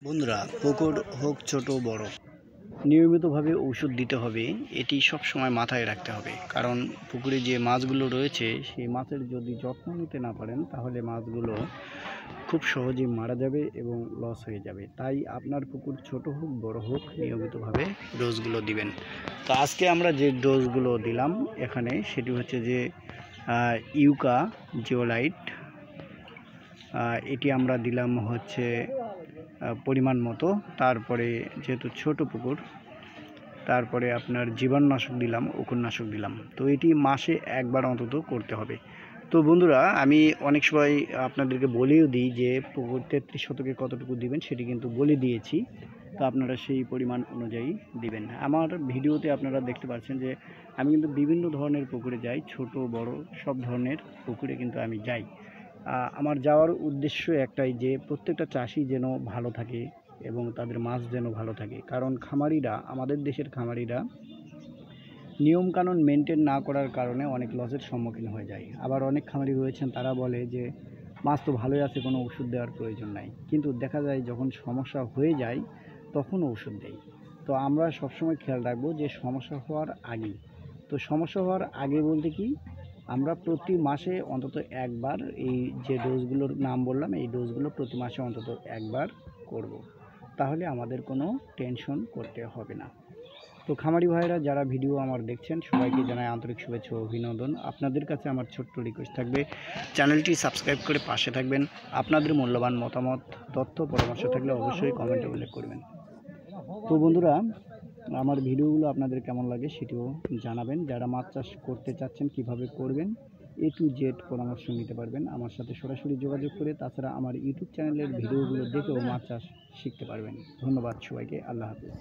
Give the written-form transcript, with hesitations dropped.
বন্ধুরা, পুকুর হোক ছোট বড়, নিয়মিতভাবে ঔষধ দিতে হবে। এটি সব সময় মাথায় রাখতে হবে, কারণ পুকুরে যে মাছগুলো রয়েছে সেই মাছের যদি যত্ন নিতে না পারেন তাহলে মাছগুলো খুব সহজেই মারা যাবে এবং লস হয়ে যাবে। তাই আপনার পুকুর ছোট হোক বড় হোক, নিয়মিতভাবে ডোজগুলো দিবেন। তো আজকে আমরা যে ডোজগুলো দিলাম এখানে সেটি হচ্ছে যে ইউকা জিওলাইট। এটি আমরা দিলাম হচ্ছে পরিমাণ মতো। তারপরে যেহেতু ছোট পুকুর, তারপরে আপনার জীবাণুনাশক দিলাম, উপন্যাসক দিলাম। তো এটি মাসে একবার অন্তত করতে হবে। তো বন্ধুরা, আমি অনেক সময় আপনাদেরকে বলেও দিই যে পুকুর 33 শতকে কতটুকু দিবেন সেটি কিন্তু বলে দিয়েছি। তো আপনারা সেই পরিমাণ অনুযায়ী দিবেন। আমার ভিডিওতে আপনারা দেখতে পাচ্ছেন যে আমি কিন্তু বিভিন্ন ধরনের পুকুরে যাই, ছোট বড় সব ধরনের পুকুরে কিন্তু আমি যাই। আমার যাওয়ার উদ্দেশ্য একটাই, যে প্রত্যেকটা চাষি যেন ভালো থাকে এবং তাদের মাছ যেন ভালো থাকে। কারণ খামারিরা, আমাদের দেশের খামারিরা নিয়মকানুন মেনটেন না করার কারণে অনেক লসের সম্মুখীন হয়ে যায়। আবার অনেক খামারি রয়েছেন তারা বলে যে মাছ তো ভালোই আছে, কোনো ওষুধ দেওয়ার প্রয়োজন নাই, কিন্তু দেখা যায় যখন সমস্যা হয়ে যায় তখন ওষুধ দেয়। তো আমরা সবসময় খেয়াল রাখবো যে সমস্যা হওয়ার আগেই। তো সমস্যা হওয়ার আগে বলতে কি, আমরা প্রতি মাসে অন্তত একবার এই যে ডোজগুলোর নাম বললাম, এই ডোজগুলো প্রতি মাসে অন্তত একবার করব। তাহলে আমাদের কোনো টেনশন করতে হবে না। তো খামারি ভাইরা যারা ভিডিও আমার দেখছেন, সবাইকে জানাই আন্তরিক শুভেচ্ছা ও অভিনন্দন। আপনাদের কাছে আমার ছোট্ট রিকোয়েস্ট থাকবে, চ্যানেলটি সাবস্ক্রাইব করে পাশে থাকবেন। আপনাদের মূল্যবান মতামত, তথ্য, পরামর্শ থাকলে অবশ্যই কমেন্টে উল্লেখ করবেন। তো বন্ধুরা, আমার ভিডিওগুলো আপনাদের কেমন লাগে সেটিও জানাবেন। যারা মাছ চাষ করতে চাচ্ছেন কিভাবে করবেন, A to Z পরামর্শ নিতে পারবেন আমার সাথে সরাসরি যোগাযোগ করে। তাছাড়া আমার ইউটিউব চ্যানেলের ভিডিওগুলো দেখেও মাছ চাষ শিখতে পারবেন। ধন্যবাদ সবাইকে। আল্লাহ হাফিজ।